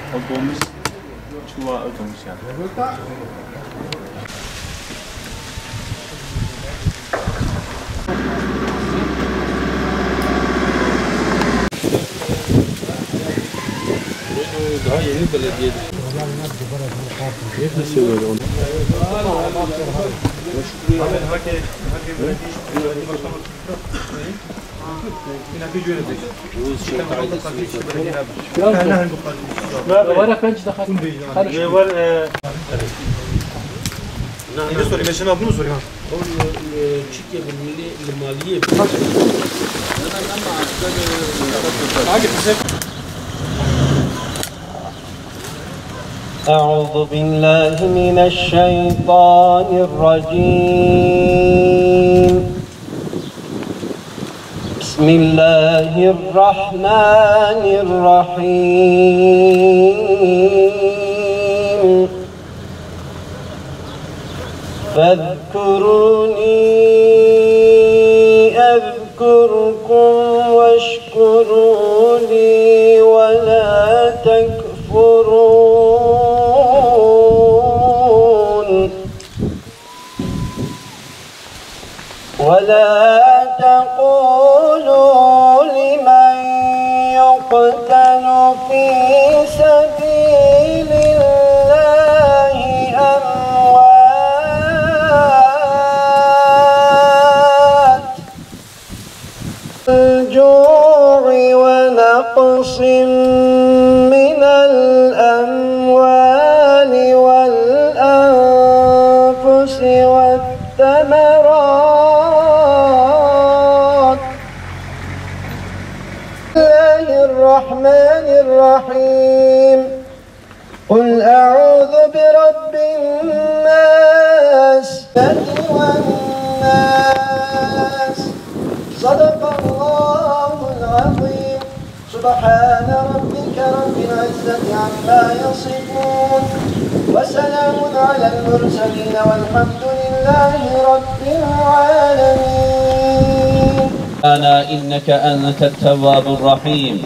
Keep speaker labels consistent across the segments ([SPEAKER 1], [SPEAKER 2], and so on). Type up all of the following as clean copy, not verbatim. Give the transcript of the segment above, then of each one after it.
[SPEAKER 1] Otobüs çuva otobüs yani.
[SPEAKER 2] Daha yeni belediye. Ne söylüyor onu?
[SPEAKER 3] أعوذ بالله من الشيطان الرجيم بسم الله الرحمن الرحيم فاذكروني أذكركم واشكروا لي ولا تكفرون ولا تقولوا لمن يقتل في سبيل الله أموات الجوع ونقص من الأموال والأنفس والثمرات الله الرحمن الرحيم قل أعوذ برب الناس والناس صدق الله العظيم سبحان ربك رب العزة عما يصفون وسلام على المرسلين والحمد لله رب العالمين
[SPEAKER 4] إنك أنت التواب الرحيم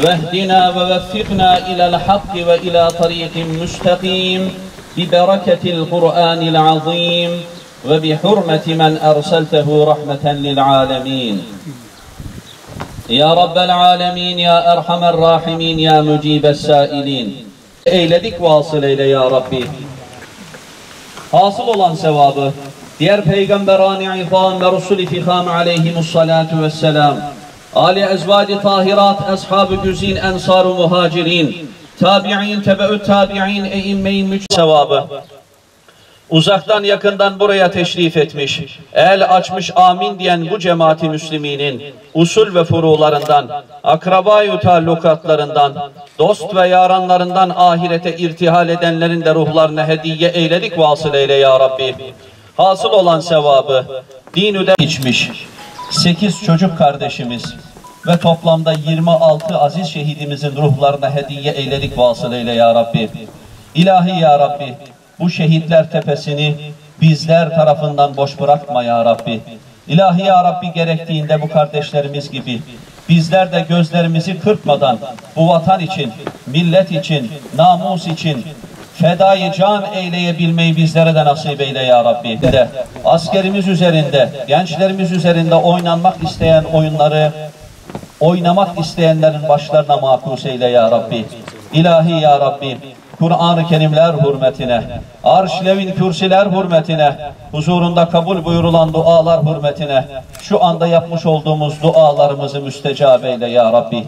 [SPEAKER 4] واهدنا ووفقنا إلى الحق وإلى طريق مستقيم ببركة القرآن العظيم وبحرمة من أرسلته رحمة للعالمين يا رب العالمين يا أرحم الراحمين يا مجيب السائلين eyledik vasıl eyle ya Rabbi. Hasıl olan sevabı diğer peygamberani izam ve rusul-i fiham aleyhimussalatu vesselam, âli ezvâc-ı tahirat, ashab-ı güzin, ensar-ı muhacirin, tabi'in, tebe'ü tabi'in, e'imme-i sevabı. Uzaktan yakından buraya teşrif etmiş, el açmış amin diyen bu cemaati müsliminin usul ve furularından, akraba-i taallukatlarından, dost ve yaranlarından ahirete irtihal edenlerin de ruhlarına hediye eyledik vasıl eyle ya Rabbi. Hasıl olan sevabı dinüde içmiş 8 çocuk kardeşimiz ve toplamda 26 aziz şehidimizin ruhlarına hediye eyledik vasıl eyle ya Rabbi. İlahi ya Rabbi, bu şehitler tepesini bizler tarafından boş bırakma ya Rabbi. İlahi ya Rabbi, gerektiğinde bu kardeşlerimiz gibi bizler de gözlerimizi kırpmadan bu vatan için, millet için, namus için fedai can eyleyebilmeyi bizlere de nasip eyle ya Rabbi. De askerimiz üzerinde, gençlerimiz üzerinde oynanmak isteyen oyunları oynamak isteyenlerin başlarına makus eyle ya Rabbi. İlahi ya Rabbi, Kur'an-ı Kerimler hürmetine, arş-levin kürsiler hürmetine, huzurunda kabul buyurulan dualar hürmetine, şu anda yapmış olduğumuz dualarımızı müstecab eyle ya Rabbi.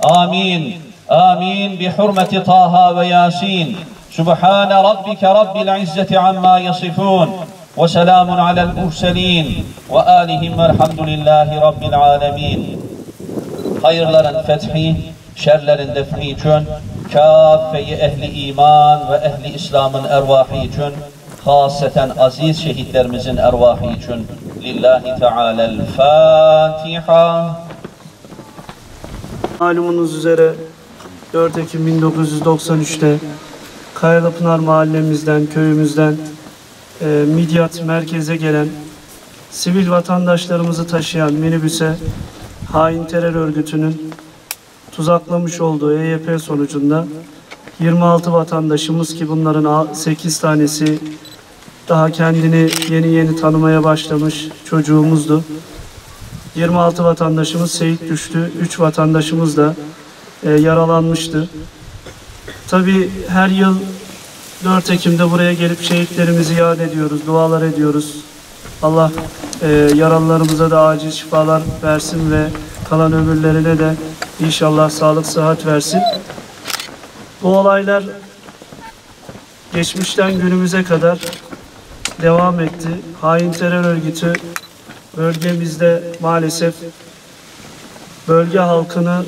[SPEAKER 4] Amin. Amin. Bi hurmeti Taha ve Yasin. Subhane Rabbike Rabbil İzzeti amma yasifun. Ve selamun alel murselin. Ve alihim velhamdülillahi Rabbil alemin. Hayırların fethi, şerlerin defi için, kâfe-i ehli iman ve ehli İslam'ın ervahı için, haseten aziz şehitlerimizin ervahı için, lillahi teâlel Fatiha.
[SPEAKER 5] Malumunuz üzere 4 Ekim 1993'te Kayalıpınar mahallemizden, köyümüzden Midyat merkeze gelen sivil vatandaşlarımızı taşıyan minibüse hain terör örgütünün tuzaklamış olduğu EYP sonucunda 26 vatandaşımız ki bunların 8 tanesi daha kendini yeni tanımaya başlamış çocuğumuzdu. 26 vatandaşımız şehit düştü. 3 vatandaşımız da yaralanmıştı. Tabii her yıl 4 Ekim'de buraya gelip şehitlerimizi yad ediyoruz, dualar ediyoruz. Allah yaralılarımıza da acil şifalar versin ve kalan ömürlerine de inşallah sağlık, sıhhat versin. Bu olaylar geçmişten günümüze kadar devam etti. Hain terör örgütü bölgemizde maalesef bölge halkını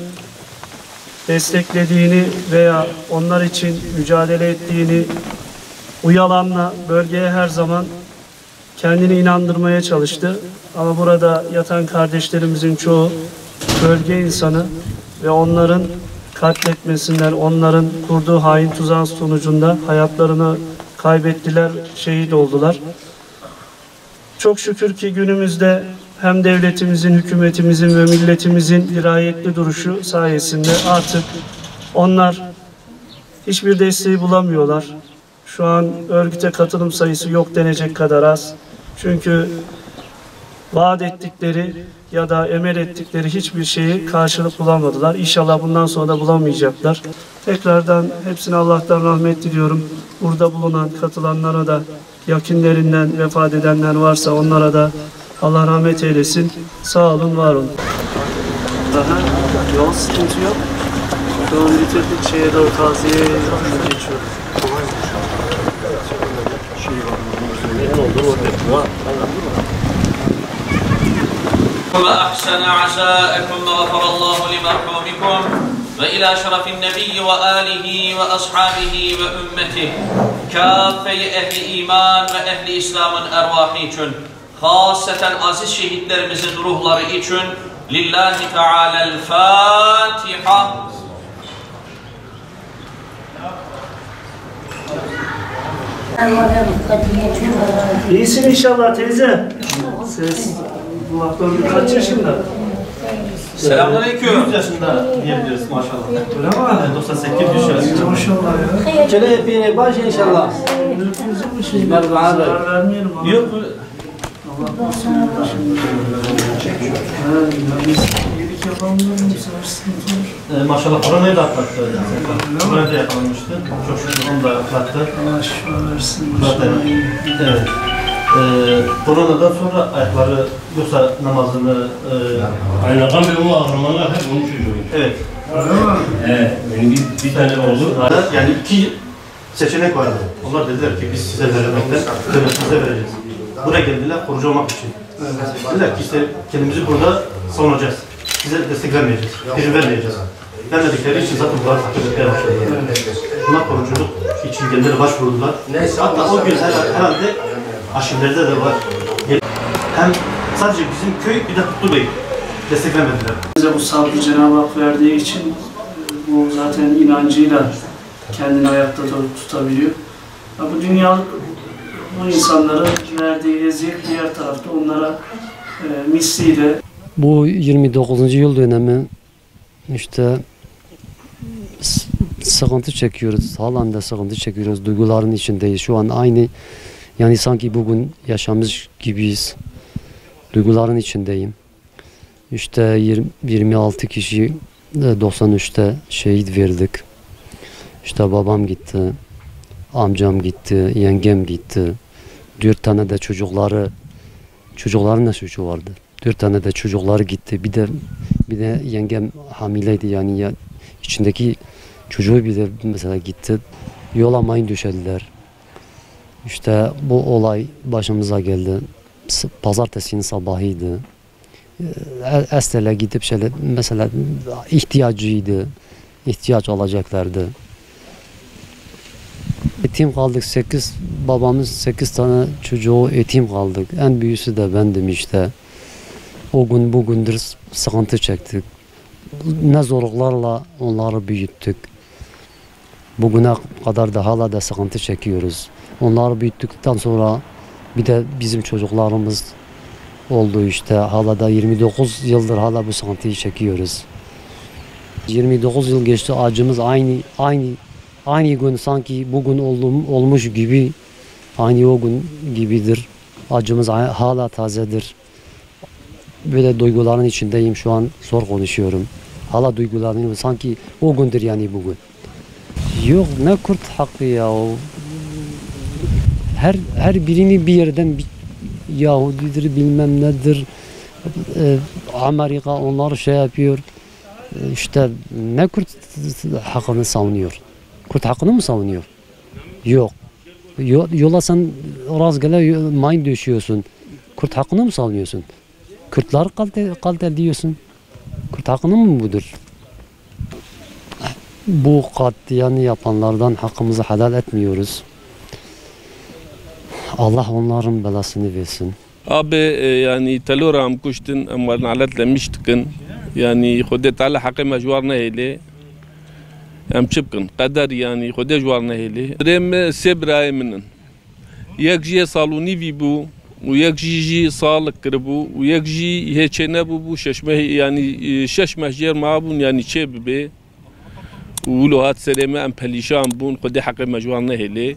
[SPEAKER 5] desteklediğini veya onlar için mücadele ettiğini bu yalanla bölgeye her zaman kendini inandırmaya çalıştı. Ama burada yatan kardeşlerimizin çoğu bölge insanı ve onların katletmesinden, onların kurduğu hain tuzağın sonucunda hayatlarını kaybettiler, şehit oldular. Çok şükür ki günümüzde hem devletimizin, hükümetimizin ve milletimizin dirayetli duruşu sayesinde artık onlar hiçbir desteği bulamıyorlar. Şu an örgüte katılım sayısı yok denecek kadar az. Çünkü vaat ettikleri ya da emel ettikleri hiçbir şeyi karşılık bulamadılar. İnşallah bundan sonra da bulamayacaklar. Tekrardan hepsine Allah'tan rahmet diliyorum. Burada bulunan, katılanlara da yakınlarından vefat edenler varsa onlara da Allah rahmet eylesin. Sağ olun, var olun. Daha yol sıkıntı yok. Şu an bitirdik, şeye doğru taziyeye geçiyoruz.
[SPEAKER 4] وأحسن عزاءكم وغفر الله لمرحومكم وإلى شرف النبي وآله وأصحابه وأمته كافة أهل إيمان وأهل إسلام أرواح için خاصة aziz şehitlerimizin ruhları için Lillahi Teala'l Fatiha.
[SPEAKER 5] İyisin inşallah teyze. Ses kaç yaşında?
[SPEAKER 4] Selamünaleyküm.
[SPEAKER 1] 100 yaşında diyebiliriz maşallah.
[SPEAKER 5] Öyle mi?
[SPEAKER 1] 98 yaşında.
[SPEAKER 5] Maşallah ya.
[SPEAKER 2] Kele yapayım baş inşallah.
[SPEAKER 5] Zarar vermeyelim ama.
[SPEAKER 1] Yok.
[SPEAKER 5] Allah korusun. İyilik yapalım da bu sefer sıkıntı olur.
[SPEAKER 1] Maşallah koronayı da atlattı. Koronayı da yakalanmıştı. Çok şükür onu da atlattı.
[SPEAKER 5] Allah şifa versin.
[SPEAKER 1] Zaten evet. Koronadan sonra ayakları yoksa namazını
[SPEAKER 6] Kaynakan bir o ağrımalar hep onun çocuğu.
[SPEAKER 1] evet.
[SPEAKER 6] Benim bir tane oldu.
[SPEAKER 1] Yani 2 seçenek vardı. Onlar dediler ki biz size vermekten devletimize vereceğiz. Buraya geldiler korucu olmak için. Dediler ki işte kendimizi burada savunacağız. Size destek vermeyeceğiz. Prim vermeyeceğiz. Vermedikleri için zaten bunlar takip etmeye başladılar. Bunlar koruculuk için kendileri başvurdular. Hatta o gün herhalde arşivlerde de var. Hem sadece bizim köy bir de Kutlu Bey destek vermediler.
[SPEAKER 5] Bize bu sabrı Cenab-ı Hak verdiği için bu zaten inancıyla kendini ayakta tutabiliyor. Bu dünyalık bu insanların verdiği eziyet diğer tarafta onlara misliyle.
[SPEAKER 7] Bu 29. yıl dönemi işte sıkıntı çekiyoruz. Halen de sıkıntı çekiyoruz. Duyguların içindeyiz. Şu an aynı yani sanki bugün yaşamış gibiyiz. Duyguların içindeyim. İşte 26 kişi 93'te şehit verdik. İşte babam gitti. Amcam gitti. Yengem gitti. 4 tane de çocukların da çocuğu vardı. 4 tane de çocukları gitti. Bir de yengem hamileydi yani ya, içindeki çocuğu bir de mesela gitti. Yola mayın döşediler. İşte bu olay başımıza geldi. Pazartesinin sabahıydı. Estel'e gidip şöyle mesela ihtiyacıydı. İhtiyaç alacaklardı. Yetim kaldık 8, babamız 8 tane çocuğu yetim kaldık. En büyüğüsü de bendim işte. O gün bugündür sıkıntı çektik. Ne zorluklarla onları büyüttük. Bugüne kadar da hala da sıkıntı çekiyoruz. Onları büyüttükten sonra bir de bizim çocuklarımız oldu işte. Hala da 29 yıldır hala bu sıkıntıyı çekiyoruz. 29 yıl geçti, acımız aynı aynı gün sanki bugün olmuş gibi, aynı o gün gibidir. Acımız hala tazedir. Böyle duyguların içindeyim şu an, zor konuşuyorum. Hala duygularım sanki o gündür yani bugün. Yok ne Kürt hakkı ya. Her birini bir yerden Yahudidir bilmem nedir. Amerika onlar şey yapıyor. İşte ne Kürt hakkını savunuyor? Kürt hakkını mı savunuyor? Yok. Yola sen rastgele mayın düşüyorsun. Kürt hakkını mı savunuyorsun? Kürtler katil diyorsun. Kürt hakkını mı budur? Bu katliamı yapanlardan hakkımızı helal etmiyoruz. Allah onların belasını versin.
[SPEAKER 2] Abi yani telora am kuştin ama naletle miştikin yani Xudet ala hakkı mecvarna hele am çıpkın kadar yani Xudet jvarna hele rem sebraye minin yekjiye saluni vibu و یک جی سال کربو و یک جی هیچ نبود ششمه یعنی شش مهجر معبون یعنی چه ببه ولو هات سلامه ام پلیشان بون خود حق مجوار نهله